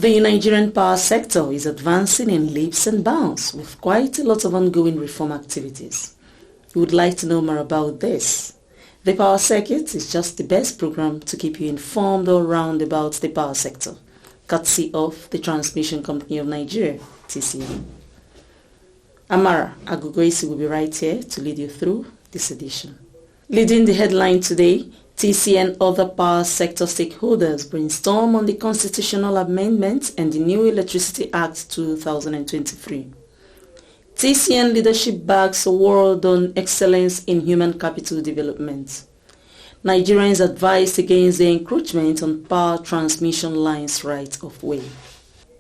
The Nigerian power sector is advancing in leaps and bounds with quite a lot of ongoing reform activities. You would like to know more about this? The Power Circuit is just the best program to keep you informed all round about the power sector, courtesy of the Transmission Company of Nigeria, TCN. Amara Agugoisi will be right here to lead you through this edition. Leading the headline today, TCN and other power sector stakeholders brainstorm on the constitutional amendments and the new Electricity Act 2023. TCN leadership bags award on excellence in human capital development. Nigerians advised against the encroachment on power transmission lines right of way.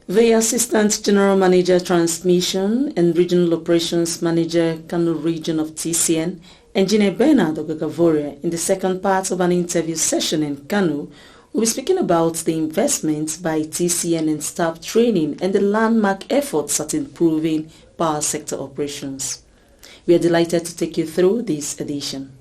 The Assistant General Manager Transmission and Regional Operations Manager, Kano Region of TCN, Engineer Bernard Ogagavoria, in the second part of an interview session in Kano, will be speaking about the investment by TCN in staff training and the landmark efforts at improving power sector operations. We are delighted to take you through this edition.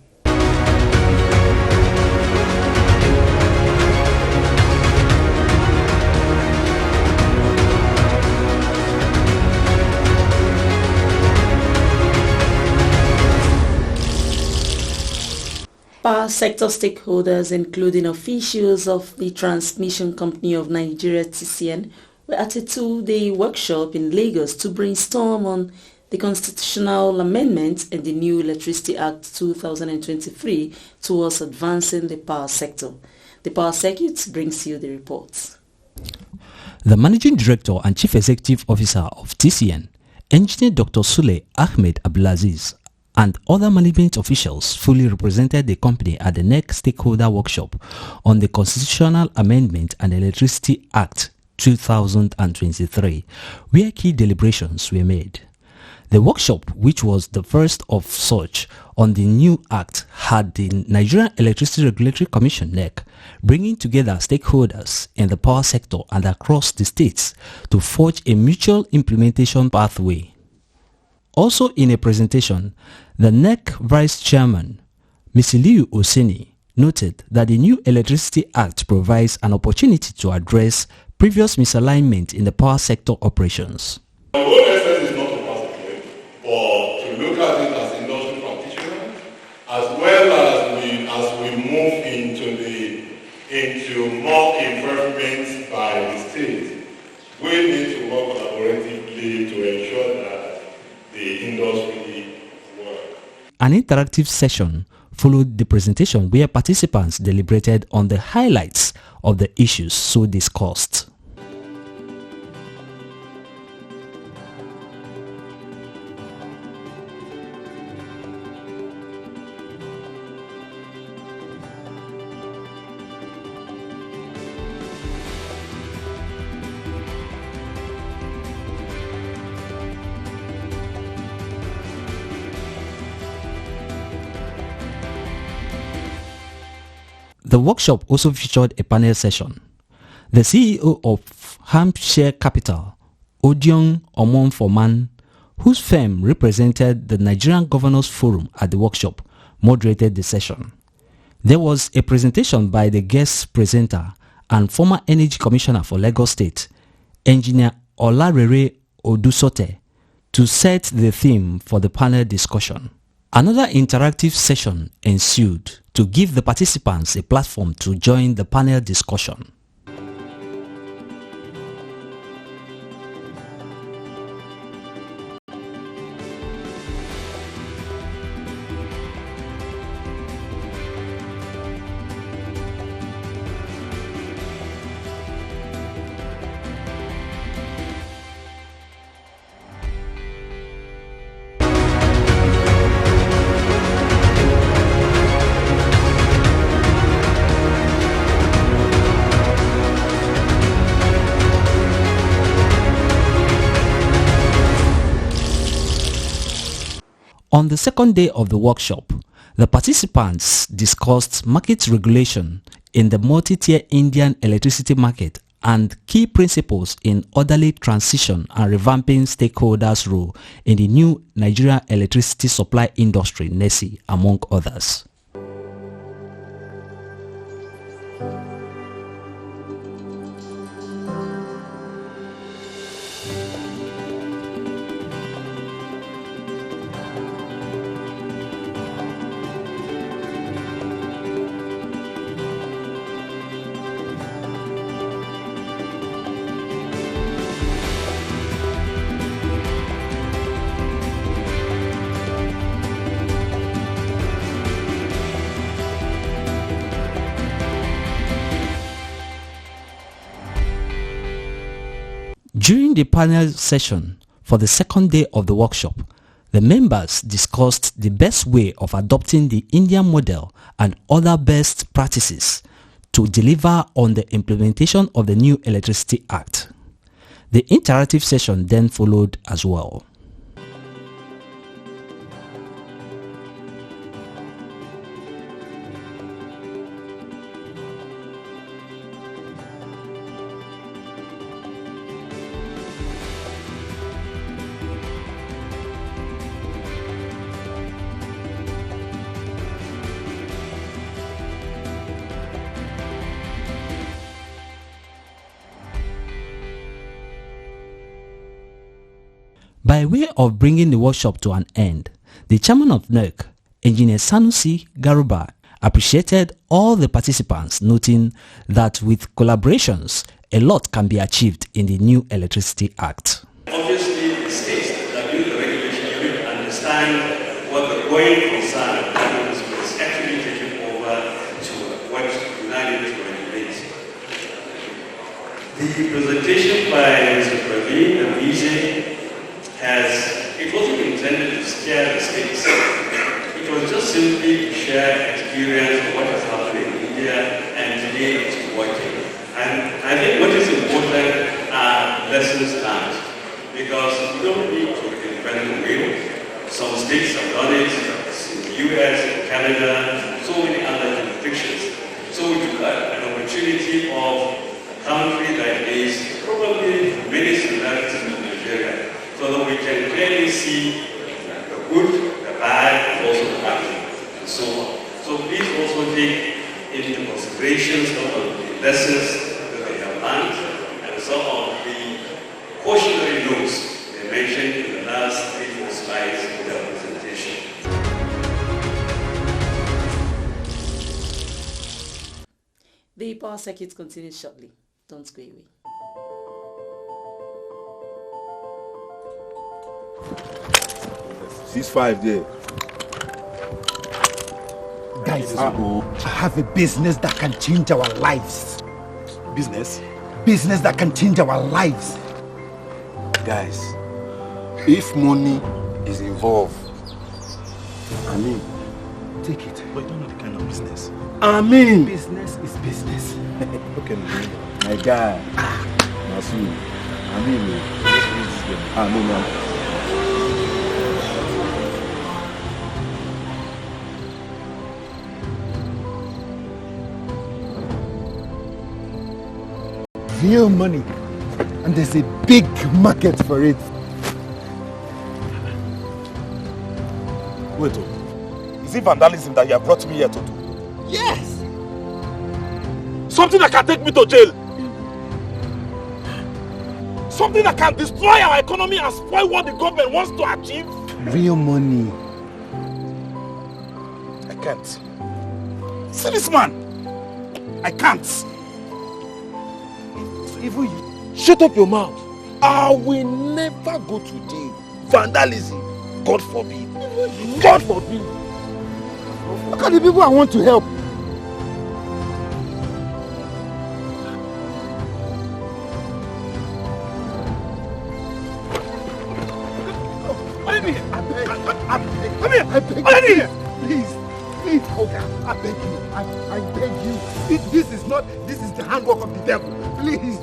Power sector stakeholders, including officials of the Transmission Company of Nigeria (TCN), were at a two-day workshop in Lagos to brainstorm on the constitutional amendments and the new Electricity Act 2023 towards advancing the power sector. The Power Circuit brings you the reports. The Managing Director and Chief Executive Officer of TCN, Engineer Dr. Sule Ahmed Abdulaziz, and other management officials fully represented the company at the NEC stakeholder workshop on the Constitutional Amendment and Electricity Act 2023, where key deliberations were made. The workshop, which was the first of such on the new act, had the Nigerian Electricity Regulatory Commission (NEC) bringing together stakeholders in the power sector and across the states to forge a mutual implementation pathway. Also in a presentation, the NEC Vice Chairman, Misiliu Oseni, noted that the new Electricity Act provides an opportunity to address previous misalignment in the power sector operations. The whole essence is not to pass it away, but to look at it as industry practitioners, as well as we move into more improvements by the state. We need to work collaboratively to ensure that the industry works. An interactive session followed the presentation where participants deliberated on the highlights of the issues so discussed. The workshop also featured a panel session. The CEO of Hampshire Capital, Odion Omonfoman, whose firm represented the Nigerian Governors Forum at the workshop, moderated the session. There was a presentation by the guest presenter and former Energy Commissioner for Lagos State, Engineer Olarere Odusote, to set the theme for the panel discussion. Another interactive session ensued to give the participants a platform to join the panel discussion. On the second day of the workshop, the participants discussed market regulation in the multi-tier Indian electricity market and key principles in orderly transition and revamping stakeholders' role in the new Nigeria electricity supply industry, NESI, among others. During the panel session for the second day of the workshop, the members discussed the best way of adopting the Indian model and other best practices to deliver on the implementation of the new Electricity Act. The interactive session then followed as well. By way of bringing the workshop to an end, the chairman of NERC, Engineer Sanusi Garuba, appreciated all the participants, noting that with collaborations, a lot can be achieved in the new Electricity Act. Obviously, the states that do the regulation, you need to understand what the going concern is actually taking over to what United is going to be. The presentation by Mr. Praveen and Vijay it wasn't intended to scare the states. It was just simply to share experience of what has happened in India, and today it's working. And I think what is important are lessons learned, because you don't need to invent the wheel. Some states have done it, in the US, in Canada, so many other jurisdictions. So we took an opportunity of a country that is probably many similarities with Nigeria, so that we can clearly see the good, the bad, and also the ugly, and so on. So please also take into consideration some of the lessons that they have learned and some of the cautionary notes they mentioned in the last 3-4 slides of their presentation. The power circuit continues shortly. Don't go away. $6.5 there. Guys, I have a business that can change our lives. Business? Business that can change our lives. Guys, if money is involved, Take it. but you don't know the kind of business. Business is business. Okay, my guy. Nasu. No. Real money. And there's a big market for it. Wait, is it vandalism that you have brought me here to do? Yes! Something that can take me to jail! Something that can destroy our economy and spoil what the government wants to achieve? Real money. I can't. See this man? I can't. Even you. Shut up your mouth. I will never go to jail. Vandalism. God forbid. God forbid. Look at the people I want to help. I beg you. Please, Oga, I beg you. I beg you. This is the handwork of the devil. Please.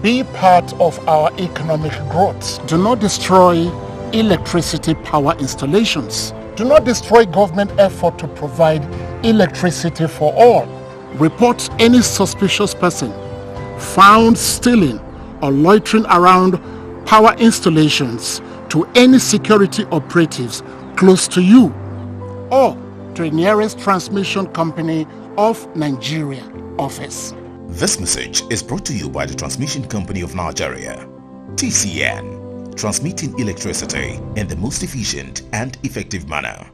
Be part of our economic growth. Do not destroy electricity power installations. Do not destroy government effort to provide electricity for all. Report any suspicious person found stealing or loitering around power installations to any security operatives close to you or to the nearest transmission company of Nigeria office. This message is brought to you by the Transmission Company of Nigeria, TCN, transmitting electricity in the most efficient and effective manner.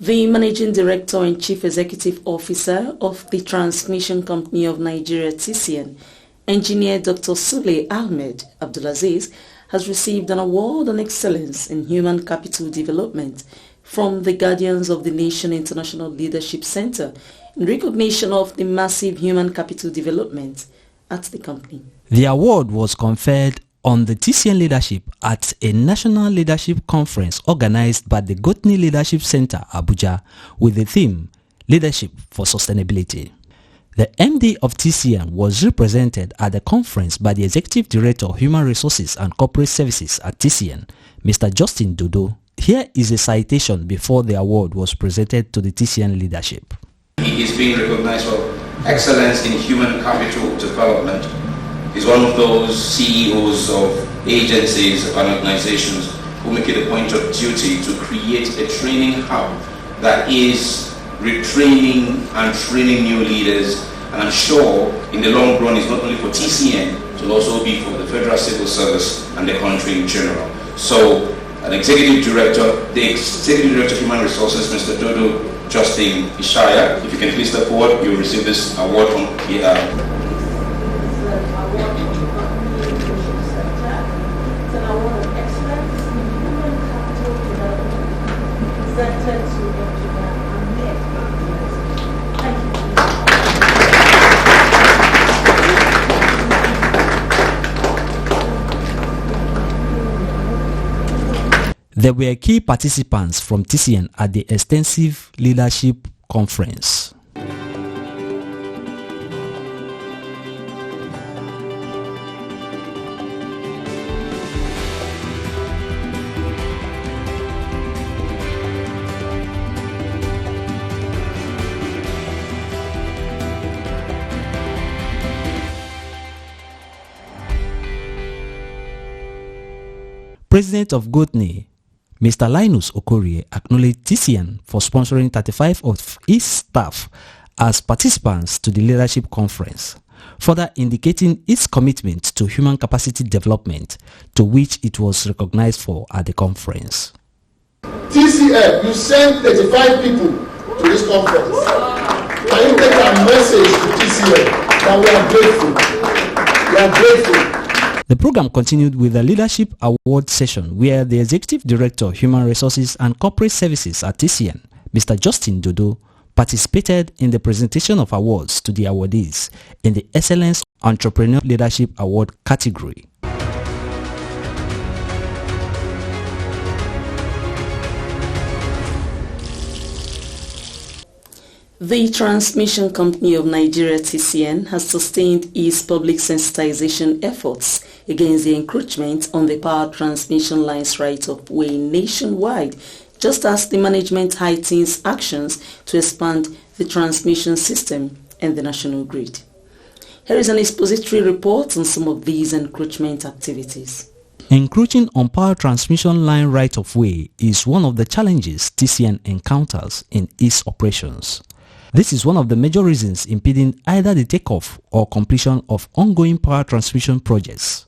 The Managing Director and Chief Executive Officer of the Transmission Company of Nigeria, TCN, Engineer Dr. Sule Ahmed Abdulaziz, has received an award on excellence in human capital development from the Guardians of the Nation International Leadership Center in recognition of the massive human capital development at the company. The award was conferred on the TCN leadership at a national leadership conference organized by the Gotni Leadership Center, Abuja, with the theme Leadership for Sustainability. The MD of TCN was represented at the conference by the Executive Director of Human Resources and Corporate Services at TCN, Mr. Justin Dodo. Here is a citation before the award was presented to the TCN leadership. He is being recognized for excellence in human capital development. He's one of those CEOs of agencies and organizations who make it a point of duty to create a training hub that is retraining and training new leaders. And I'm sure in the long run it's not only for TCN, it will also be for the Federal Civil Service and the country in general. So the Executive Director of Human Resources, Mr. Dodo Justin Ishaya, if you can please step forward, you will receive this award from here. There were key participants from TCN at the extensive leadership conference. President of Gotni, Mr. Linus Okorie, acknowledged TCN for sponsoring 35 of its staff as participants to the leadership conference, further indicating its commitment to human capacity development, to which it was recognized for at the conference. TCN, you sent 35 people to this conference. Can you take a message to TCN that we are grateful? We are grateful. The program continued with a leadership award session where the Executive Director of Human Resources and Corporate Services at TCN, Mr. Justin Dodo, participated in the presentation of awards to the awardees in the Excellence Entrepreneur Leadership Award category. The Transmission Company of Nigeria TCN has sustained its public sensitization efforts against the encroachment on the power transmission lines right-of-way nationwide, just as the management heightens actions to expand the transmission system and the national grid. Here is an expository report on some of these encroachment activities. Encroaching on power transmission line right-of-way is one of the challenges TCN encounters in its operations. This is one of the major reasons impeding either the takeoff or completion of ongoing power transmission projects.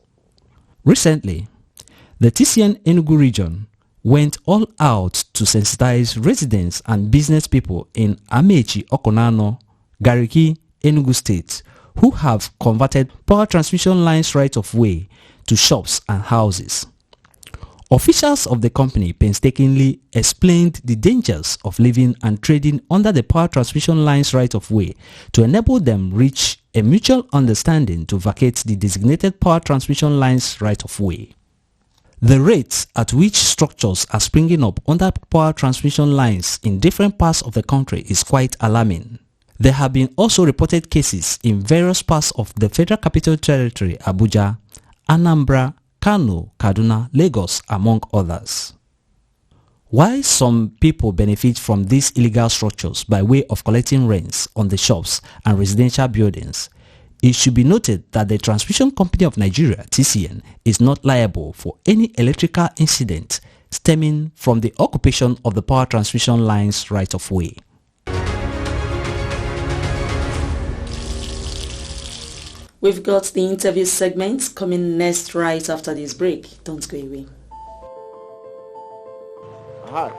Recently, the TCN Enugu region went all out to sensitize residents and business people in Amechi Okonano, Gariki, Enugu State, who have converted power transmission lines right-of-way to shops and houses. Officials of the company painstakingly explained the dangers of living and trading under the power transmission lines right-of-way to enable them reach a mutual understanding to vacate the designated power transmission lines right-of-way. The rates at which structures are springing up under power transmission lines in different parts of the country is quite alarming. There have been also reported cases in various parts of the Federal Capital Territory, Abuja, Anambra, Kano, Kaduna, Lagos, among others. While some people benefit from these illegal structures by way of collecting rents on the shops and residential buildings, it should be noted that the Transmission Company of Nigeria, TCN, is not liable for any electrical incident stemming from the occupation of the power transmission lines right-of-way. We've got the interview segments coming next right after this break. Don't go away.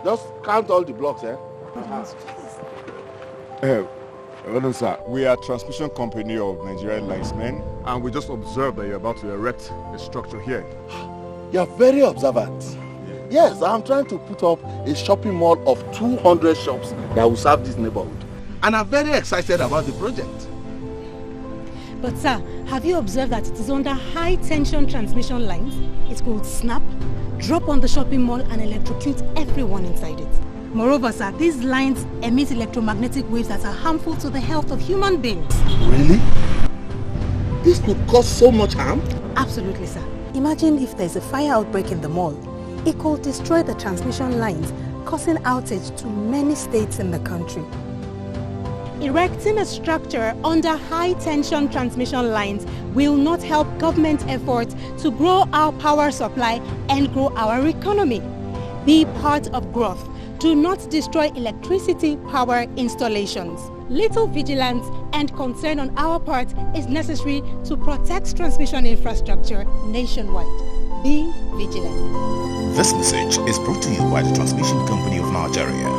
Just count all the blocks, eh? Sir, we are Transmission Company of Nigerian Linesmen, and we just observed that you're about to erect a structure here. You're very observant. Yes, I'm trying to put up a shopping mall of 200 shops that will serve this neighborhood. and I'm very excited about the project. But sir, have you observed that it is under high tension transmission lines? It's called SNAP, drop on the shopping mall and electrocute everyone inside it. Moreover, sir, these lines emit electromagnetic waves that are harmful to the health of human beings. Really? This could cause so much harm? Absolutely, sir. Imagine if there's a fire outbreak in the mall. It could destroy the transmission lines, causing outage to many states in the country. Erecting a structure under high-tension transmission lines will not help government efforts to grow our power supply and grow our economy. Be part of growth. Do not destroy electricity power installations. Little vigilance and concern on our part is necessary to protect transmission infrastructure nationwide. Be vigilant. This message is brought to you by the Transmission Company of Nigeria,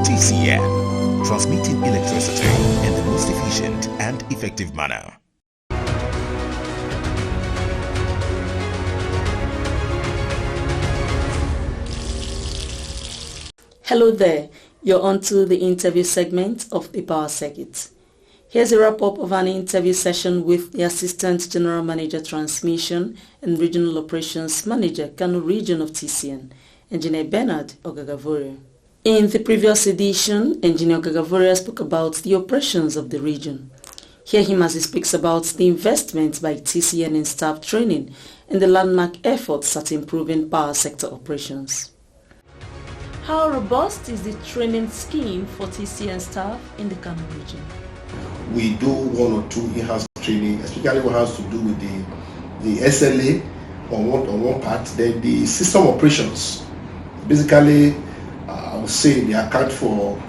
TCN, transmitting electricity in the most efficient and effective manner. Hello there, you're on to the interview segment of the Power Circuit. Here's a wrap-up of an interview session with the Assistant General Manager Transmission and Regional Operations Manager, Kano Region of TCN, Engineer Bernard Ogagavoria. In the previous edition, Engineer Ogagavoria spoke about the operations of the region. Hear him as he speaks about the investment by TCN in staff training and the landmark efforts at improving power sector operations. How robust is the training scheme for TCN staff in the Kano region? We do one or two in-house training, especially what has to do with the SLA on one part, then the system operations. Basically, I would say they account for,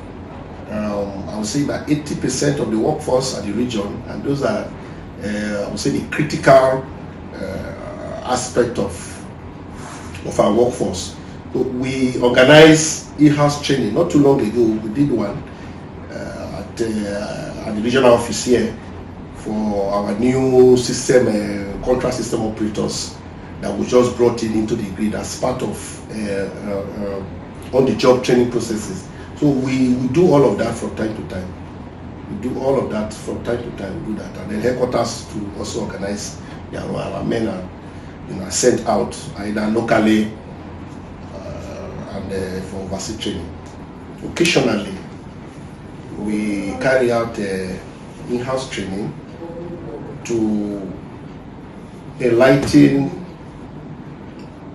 I would say about 80% of the workforce at the region, and those are, I would say, the critical aspect of our workforce. So we organized in-house training not too long ago. We did one at the regional office here for our new system, contract system operators that we just brought into the grid as part of on-the-job training processes. So we do all of that from time to time. We do all of that from time to time. We do that, and then headquarters to also organize. Our men are sent out either locally and for overseas training. Occasionally, we carry out in-house training to enlighten,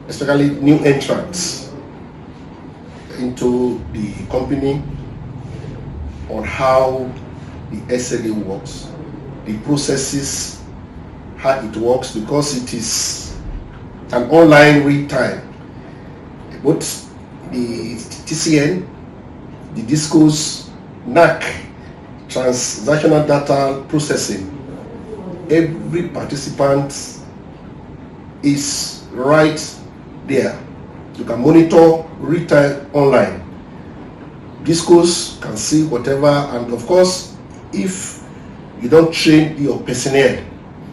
especially new entrants into the company, on how the SLA works, the processes, how it works, because it is an online real time. Both the TCN, the DISCOs, NAC, transactional data processing, every participant is right there. You can monitor real time online. DISCOs can see whatever, and of course, if you don't train your personnel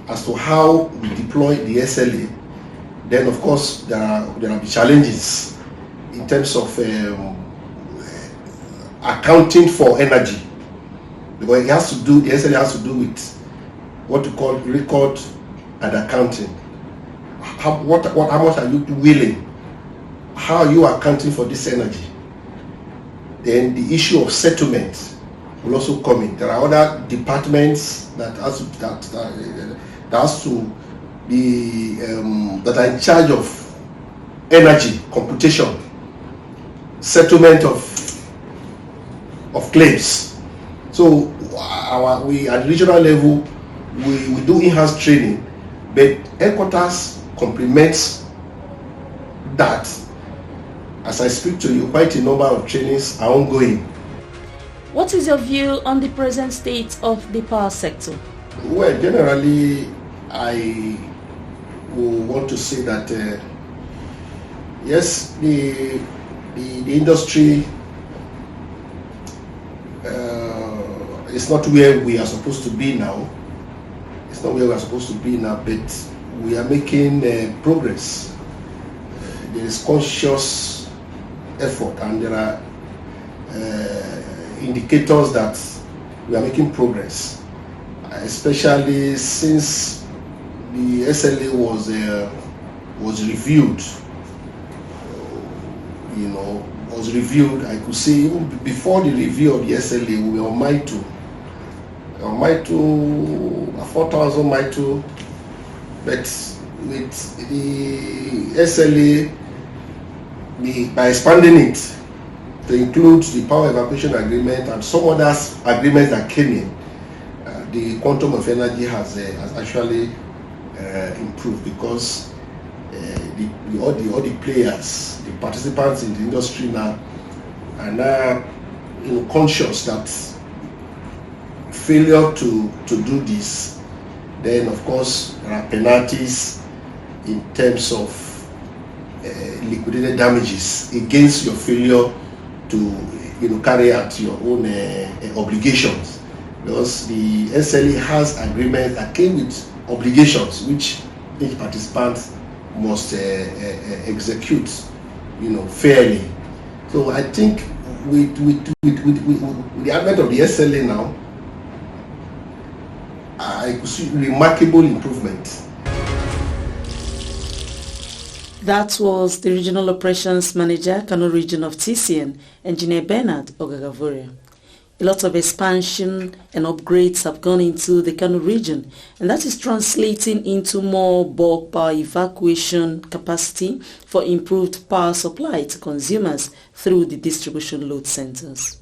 as to how we deploy the SLA, then of course there are challenges in terms of accounting for energy, because the SLA has to do with what we call record and accounting. How much are you willing? How are you accounting for this energy? Then the issue of settlement will also come in. There are other departments that has to be that are in charge of energy computation, settlement of claims. So we at regional level we do in-house training, but headquarters complements that. As I speak to you, quite a number of trainings are ongoing. What is your view on the present state of the power sector? Well, generally, I will want to say that yes, the industry is not where we are supposed to be now. It's not where we are supposed to be now, but we are making progress. There is conscious effort, and there are indicators that we are making progress, especially since the SLA was reviewed. I could say even before the review of the SLA, we were on mile 2. 4,000 mile 2, but with the SLA, by expanding it to include the power evacuation agreement and some other agreements that came in, the quantum of energy has actually improved, because all the players, the participants in the industry now are now conscious that failure to do this, then of course there are penalties in terms of liquidated damages against your failure to carry out your own obligations, because the SLA has agreements that came with obligations which each participant must execute fairly. So I think with the advent of the SLA now, I could see remarkable improvement. That was the Regional Operations Manager, Kano Region of TCN, Engineer Bernard Ogagavure. A lot of expansion and upgrades have gone into the Kano region, and that is translating into more bulk power evacuation capacity for improved power supply to consumers through the distribution load centers.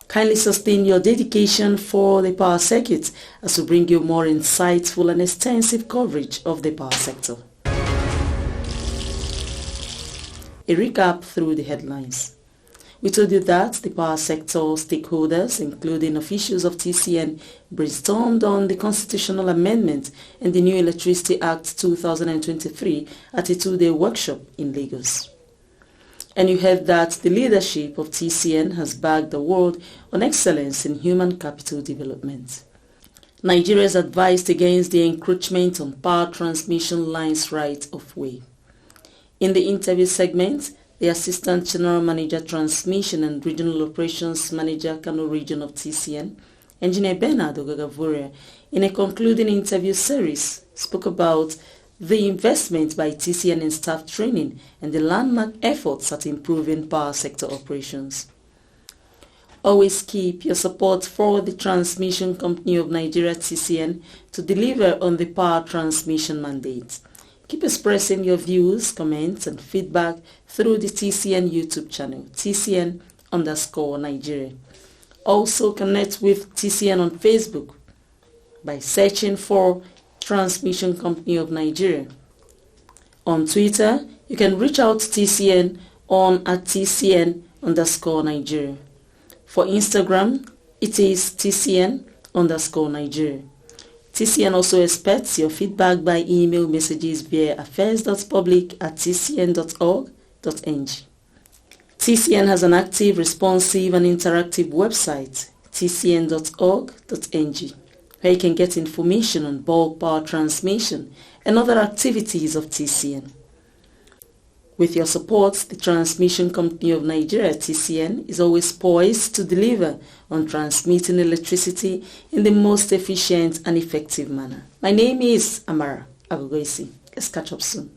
Kindly sustain your dedication for the power circuit as we bring you more insightful and extensive coverage of the power sector. A recap through the headlines. We told you that the power sector stakeholders, including officials of TCN, brainstormed on the constitutional amendment and the new Electricity Act 2023 at a 2-day workshop in Lagos. And you heard that the leadership of TCN has bagged the award on excellence in human capital development. Nigeria is advised against the encroachment on power transmission lines right of way. In the interview segment, the Assistant General Manager Transmission and Regional Operations Manager, Kano Region of TCN, Engineer Bernard Ogagavure, in a concluding interview series, spoke about the investment by TCN in staff training and the landmark efforts at improving power sector operations. Always keep your support for the Transmission Company of Nigeria, TCN, to deliver on the power transmission mandate. Keep expressing your views, comments and feedback through the TCN YouTube channel, TCN_Nigeria. Also connect with TCN on Facebook by searching for Transmission Company of Nigeria. On Twitter, you can reach out to TCN on @TCN_Nigeria. For Instagram, it is TCN_Nigeria. TCN also expects your feedback by email messages via affairs.public@tcn.org.ng. TCN has an active, responsive and interactive website, tcn.org.ng, where you can get information on bulk power transmission and other activities of TCN. With your support, the Transmission Company of Nigeria, TCN, is always poised to deliver on transmitting electricity in the most efficient and effective manner. My name is Amara Agogoisi. Let's catch up soon.